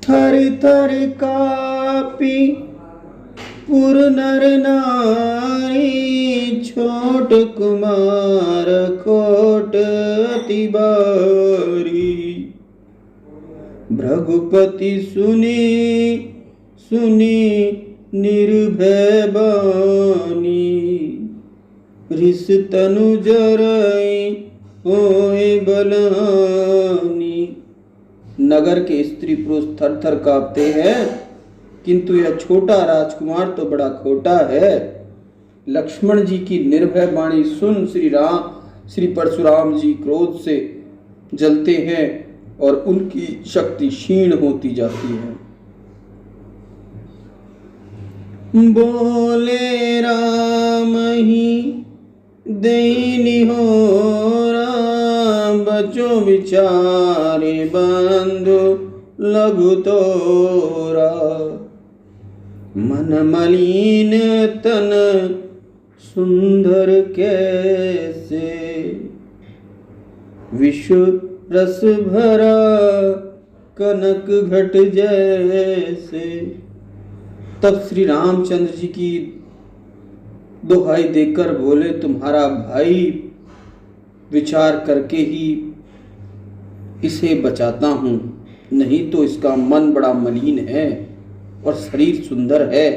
थर थर कापी पुर नर नारी, छोट कुमार कोट अति बारी। भृगुपति सुनी सुनी निर्भय बानी, रिस तनु जरई होए बलहानी। नगर के स्त्री पुरुष थर थर कांपते हैं, किंतु यह छोटा राजकुमार तो बड़ा खोटा है। लक्ष्मण जी की निर्भय वाणी सुन श्री परशुराम जी क्रोध से जलते हैं और उनकी शक्ति क्षीण होती जाती है। बोले राम ही देनी हो राम, बचो विचारे बंधु लघु तोरा। मन मलिन तन सुंदर कैसे, विश्व रस भरा कनक घट जैसे। तब श्री रामचंद्र जी की दुहाई देकर बोले, तुम्हारा भाई विचार करके ही इसे बचाता हूं, नहीं तो इसका मन बड़ा मलिन है और शरीर सुंदर है,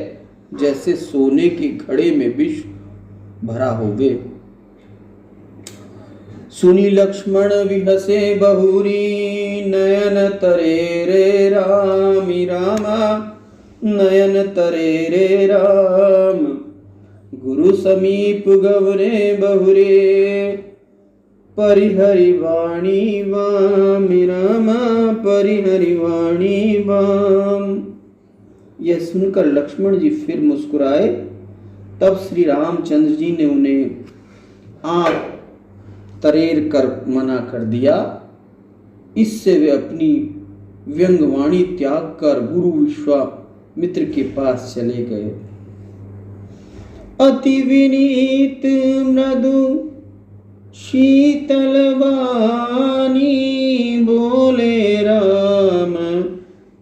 जैसे सोने के घड़े में विष भरा होवे। सुनी लक्ष्मण विहसे बहुरी, नयन तरे रे रामी रामा, नयन तरे रे राम। गुरु समीप गवरे बहुरे, परिहरि वाणी वाम रामा, परिहरि वाणी वाम। यह सुनकर लक्ष्मण जी फिर मुस्कुराए। तब श्री रामचंद्र जी ने उन्हें आंख तरेर कर मना कर दिया। इससे वे अपनी व्यंगवाणी त्याग कर गुरु विश्वामित्र के पास चले गए। अति विनीत मृदु शीतल वाणी, बोले राम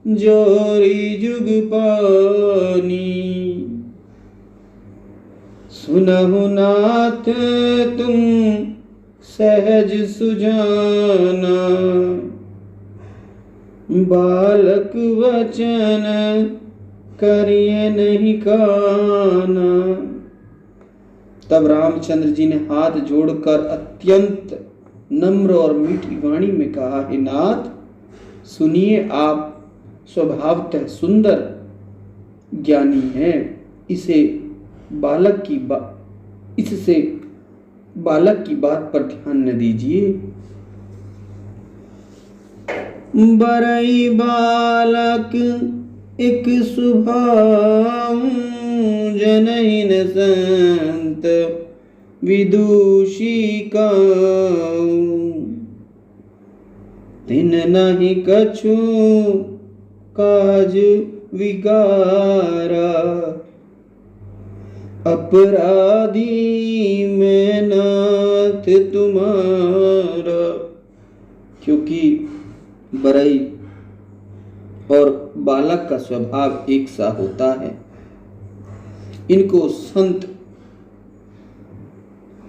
जोरी जुग पानी। सुनहु नाथ तुम सहज सुजाना, बालक वचन करिए नहीं काना। तब रामचंद्र जी ने हाथ जोड़कर अत्यंत नम्र और मीठी वाणी में कहा, हे नाथ सुनिए, आप स्वभावतः सुंदर ज्ञानी हैं, इससे बालक की बात पर ध्यान न दीजिए। बरई बालक एक स्वभाव, जनहीन संत विदुषी काऊ। तिन नहीं कछु काज विगारा, अपराधी मैं नाथ तुम्हारा। क्योंकि बरई और बालक का स्वभाव एक सा होता है, इनको संत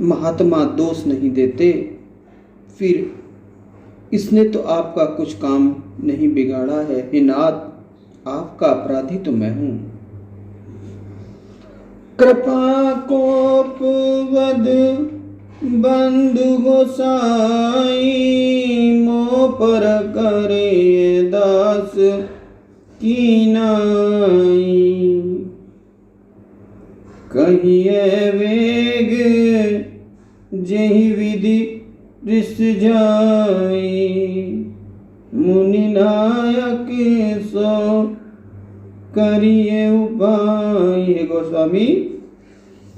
महात्मा दोष नहीं देते। फिर इसने तो आपका कुछ काम नहीं बिगाड़ा है, हे नाथ आपका अपराधी तो मैं हूं। कृपा कोप वद बंधु गोसाई, मोह पर करे दास की नाई। कहिए वेग जेहि विधि रिस जाई, मुनि नायक सो करिए उपाय। हे गोस्वामी,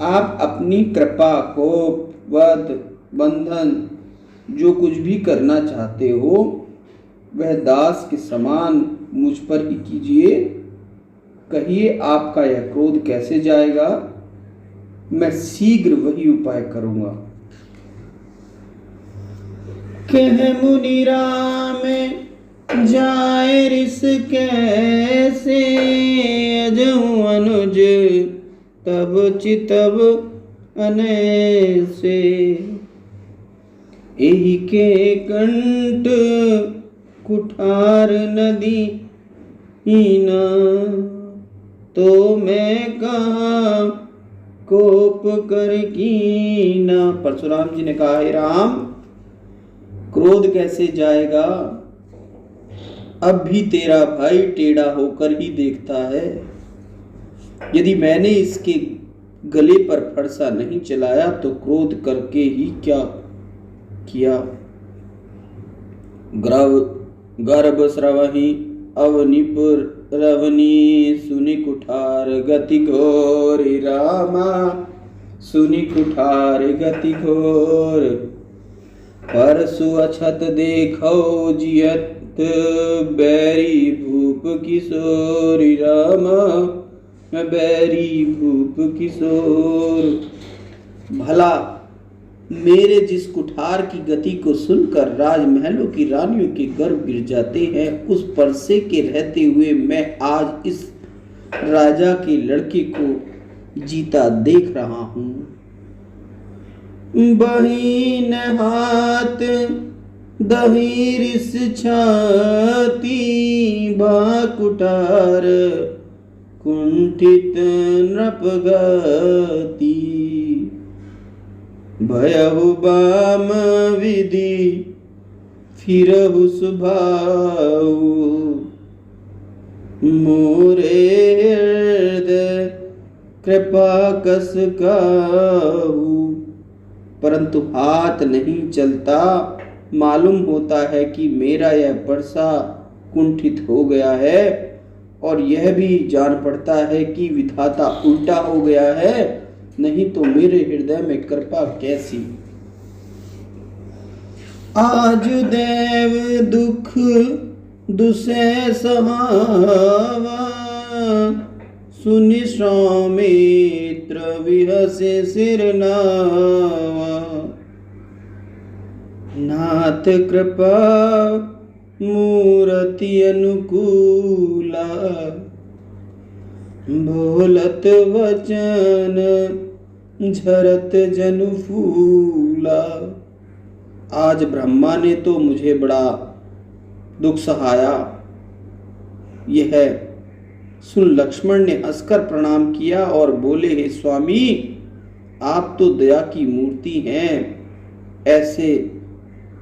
आप अपनी कृपा कोप वध बंधन जो कुछ भी करना चाहते हो वह दास के समान मुझ पर ही कीजिए। कहिए आपका यह क्रोध कैसे जाएगा, मैं शीघ्र वही उपाय करूंगा। कह मुनि राम जाए रिस कैसे अजहु अनुज तब चितब अनैसे। एहि के कंठ कुठार नदी हीना तो मैं कहाँ कोप कर कीना। परशुराम जी ने कहा, हे राम, क्रोध कैसे जाएगा? अब भी तेरा भाई टेढ़ा होकर ही देखता है। यदि मैंने इसके गले पर फरसा नहीं चलाया तो क्रोध करके ही क्या किया। गर्भ स्रवहि अवनिपुर रवनी सुनि कुठार गति घोर। रामा सुनि कुठार गति घोर। परसु अछत देखो जियत बैरी भूप किशोर। रामा बैरी भूप किशोर। भला मेरे जिस कुठार की गति को सुनकर राजमहलों की रानियों के गर्भ गिर जाते हैं, उस परसे के रहते हुए मैं आज इस राजा के लड़के को जीता देख रहा हूं। बहीन हाथ दही रिस छाती बा कुठार कुंठित नृप गति। भयहु बाम विधि फिरहु सुभाऊ मोरे हृदय कृपा कस काहू। परंतु हाथ नहीं चलता। मालूम होता है कि मेरा यह परसा कुंठित हो गया है और यह भी जान पड़ता है कि विधाता उल्टा हो गया है, नहीं तो मेरे हृदय में कृपा कैसी। आज देव दुख दुसै सहावा सुनि सौमित्र विहसे सिर नावा। नाथ कृपा मूर्ति अनुकूला बोलत वचन झरत जनु फूला। आज ब्रह्मा ने तो मुझे बड़ा दुख सहाया। यह सुन लक्ष्मण ने हंसकर प्रणाम किया और बोले, हे स्वामी, आप तो दया की मूर्ति हैं। ऐसे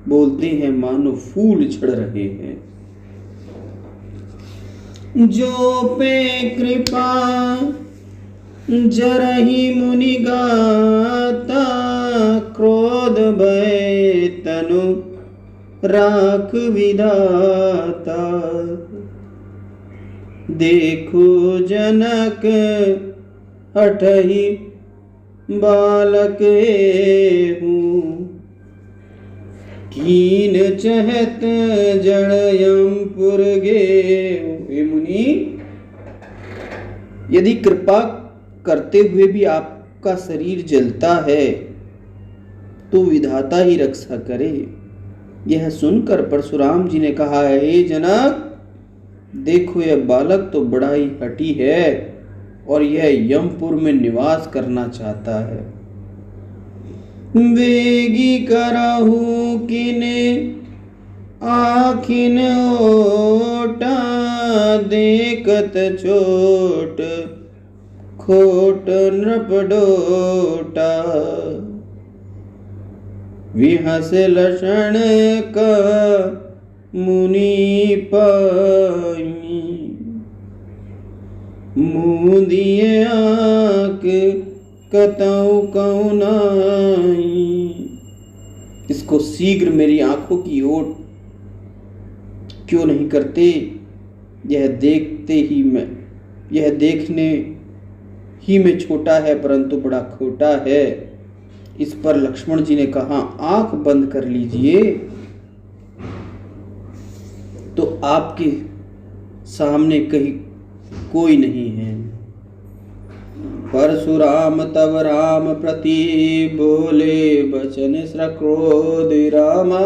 बोलते हैं मानो फूल झड़ रहे हैं। जो पे कृपा जरहि मुनि गाता क्रोध भय तनु राख विधाता। देखो जनक हठहि बालक हूँ कीन चहत जड़यमपुर गेहूं। हे मुनि, यदि कृपा करते हुए भी आपका शरीर जलता है तो विधाता ही रक्षा करे। यह सुनकर परशुराम जी ने कहा, हे जनक, देखो यह बालक तो बड़ा ही हठी है और यह यमपुर में निवास करना चाहता है। वेगी करहु किने आखिन ओटा देखत छोट खोट नृप डोटा। विहस लक्षण का मुनि पाई मुँह दिए आँख कतौ कौनाई। इसको शीघ्र मेरी आंखों की ओर क्यों नहीं करते? यह देखने ही में छोटा है परंतु बड़ा खोटा है। इस पर लक्ष्मण जी ने कहा, आंख बंद कर लीजिए तो आपके सामने कहीं कोई नहीं है। परशुराम तब राम प्रति बोले बचन सक्रोध। रामा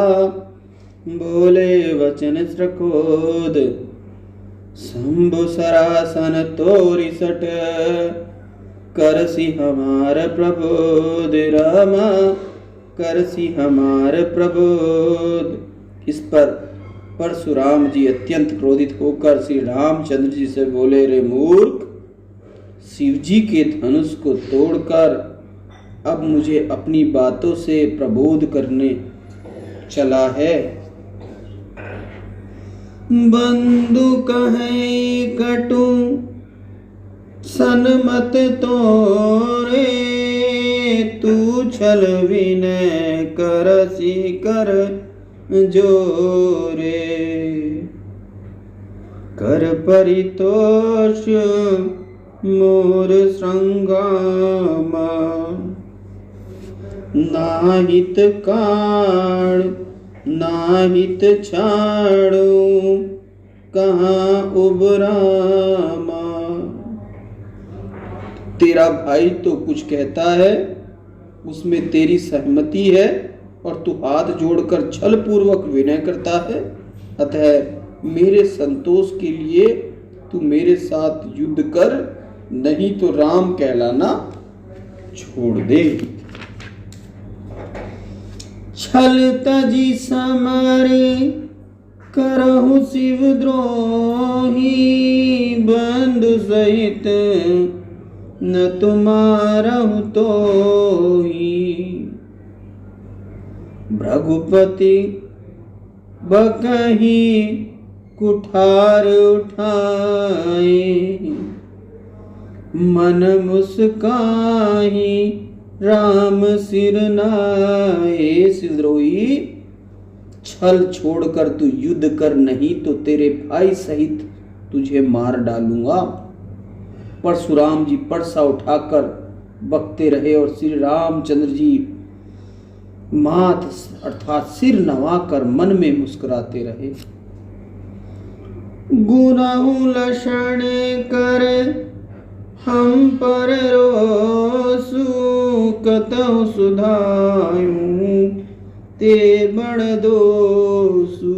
बोले वचन श्रकोद, शंभु सरासन तोरि सट, करसी हमार प्रबोध। रामा करसी हमार प्रबोध। इस पर परशुराम जी अत्यंत क्रोधित होकर श्री रामचंद्र जी से बोले, रे मूर्ख, शिव जी के धनुष को तोड़कर अब मुझे अपनी बातों से प्रबोध करने चला है। बंधु कहे कटु सनमत तोरे, तू छल विनय करसी कर जोरे। कर परितोष मोर श्रृंगामा, नाहित काण नाहित छाड़ू, कहाँ उबरामा। तेरा भाई तो कुछ कहता है, उसमें तेरी सहमति है, और तू हाथ जोड़कर छल पूर्वक विनय करता है। अतः मेरे संतोष के लिए तू मेरे साथ युद्ध कर, नहीं तो राम कहलाना छोड़ दे। छल तजी समरे करहु शिव द्रोही, बंधु सहित न तुम्हारहु तोही। भृगुपति बकही कुठार उठाए, मन मुस्काही राम सिर नाए। शिवद्रोही, छल छोड़कर तू युद्ध कर, नहीं तो तेरे भाई सहित तुझे मार डालूंगा। परशुराम जी परसा उठाकर बकते रहे और श्री रामचंद्र जी माथ अर्थात सिर नवाकर मन में मुस्कुराते रहे। गुनाहु लक्षण कर हम पर रोसु, कतहु सुधायूं ते बड़ दोसु।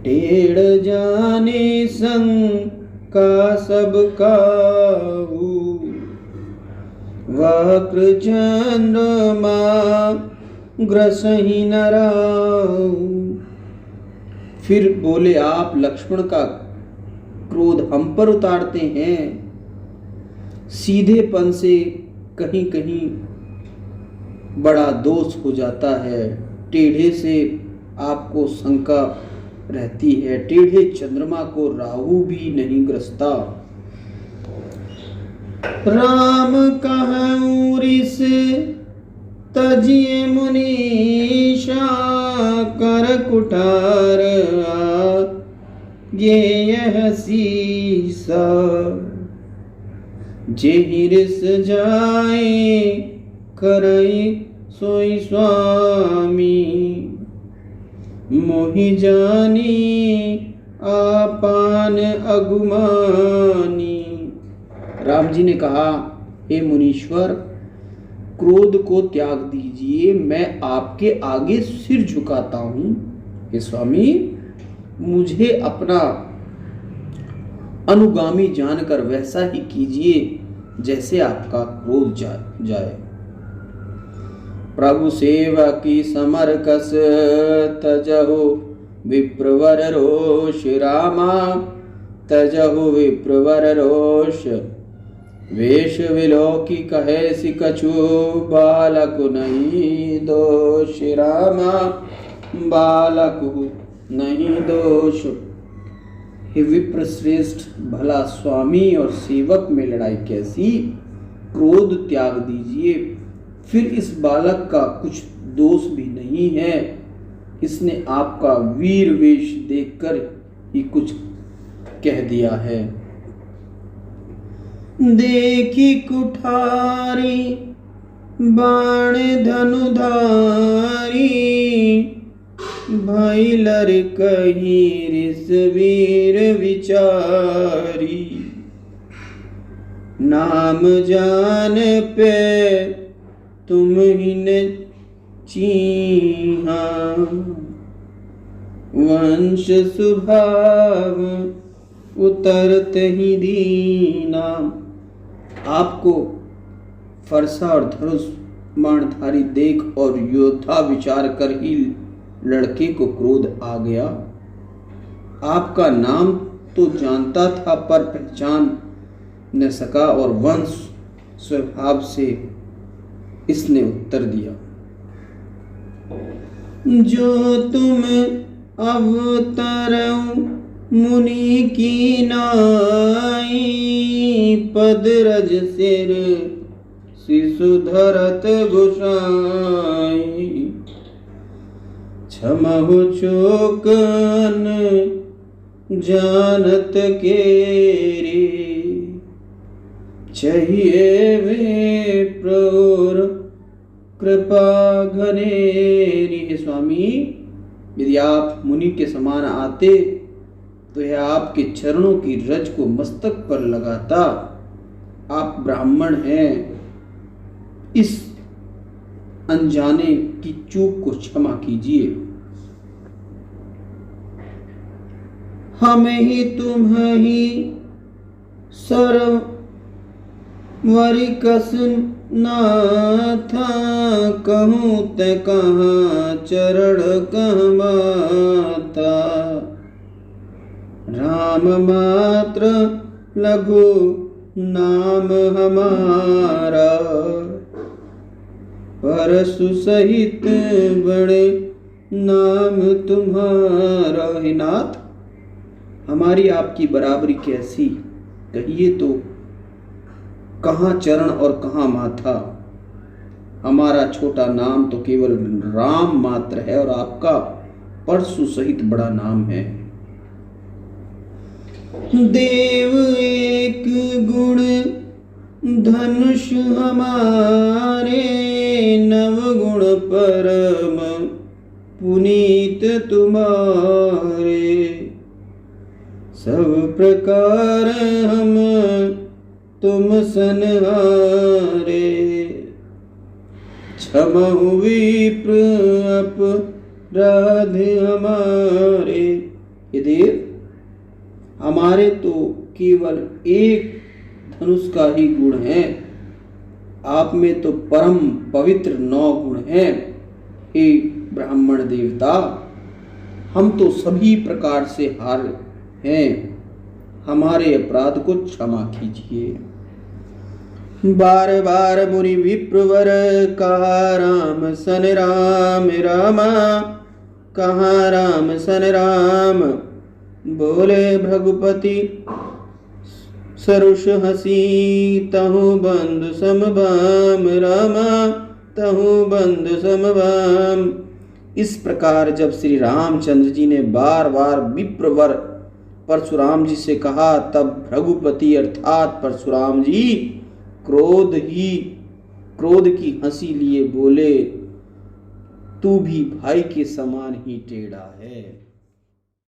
टेढ़ जाने संग का सब काहू, वक्र चंद्रमा ग्रसहि न राहु। फिर बोले, आप लक्ष्मण का क्रोध हम पर उतारते हैं। सीधेपन से कहीं कहीं बड़ा दोष हो जाता है, टेढ़े से आपको शंका रहती है। टेढ़े चंद्रमा को राहु भी नहीं ग्रसता। राम कहूँ रिस तजिए मुनीषा, कर कुठार ये यह सीसा। जेहि रिस जाए करई सोई स्वामी, मोहि जानी आपान अगुमानी। राम जी ने कहा, हे मुनीश्वर, क्रोध को त्याग दीजिए, मैं आपके आगे सिर झुकाता हूं। हे स्वामी, मुझे अपना अनुगामी जानकर वैसा ही कीजिए जैसे आपका क्रोध जाए। प्रभु सेवा की समर कस, तजहु विप्रवर रोष। रामा तजहु विप्रवर रोष, वेश विलोकी कहे सि कछु, बालक नहीं दोष। रामा बालक नहीं दोष। हे विप्र श्रेष्ठ, भला स्वामी और सेवक में लड़ाई कैसी? क्रोध त्याग दीजिए। फिर इस बालक का कुछ दोष भी नहीं है, इसने आपका वीर वेश देखकर ही कुछ कह दिया है। देखी कुठारी बाण धनुधारी, भैलर कही रिस वीर विचारी। नाम जान पे तुम ही ने चीहा, वंश स्वभाव उतरत ही दीना। आपको फरसा और धनुष बाणधारी देख और योद्धा विचार कर ही लड़के को क्रोध आ गया। आपका नाम तो जानता था पर पहचान न सका और वंश स्वभाव से इसने उत्तर दिया, जो तुम अवतरऊ मुनि की नाई, पद रज सिर शिशु धरत गोसाई। क्षमहु चोकन जानत केरी, चाहिए वे प्रौर कृपा घनेरी। हे स्वामी, यदि आप मुनि के समान आते तो यह आपके चरणों की रज को मस्तक पर लगाता। आप ब्राह्मण हैं, इस अनजाने की चूक को क्षमा कीजिए। हमें ही तुम ही सर्व वरिकस नाथा, कहूँ ते कहाँ चरण कह माता। राम मात्र लघु नाम हमारा, परशु सहित बड़े नाम तुम्हारा। हे नाथ, हमारी आपकी बराबरी कैसी, कहिए तो कहाँ चरण और कहाँ माथा। हमारा छोटा नाम तो केवल राम मात्र है और आपका परशु सहित बड़ा नाम है। देव एक गुण धनुष हमारे, नव गुण परम पुनीत तुम्हारे। सब प्रकार हम तुम सनहारे, क्षमहु विप्र अपराध हमारे। ये देव, हमारे तो केवल एक धनुष का ही गुण है, आप में तो परम पवित्र 9 गुण हैं। हे ब्राह्मण देवता, हम तो सभी प्रकार से हार हैं, हमारे अपराध को क्षमा कीजिए। बार बार मुनि विप्रवर, कहा राम सन राम रामा, कहा राम सन राम। बोले भृगुपति सरुष हसी, तहु बंधु समभाम रामा, तहु बंधु समभाम। इस प्रकार जब श्री रामचंद्र जी ने बार बार विप्रवर परशुराम जी से कहा, तब भृगुपति अर्थात परशुराम जी क्रोध की हंसी लिए बोले, तू भी भाई के समान ही टेढ़ा है।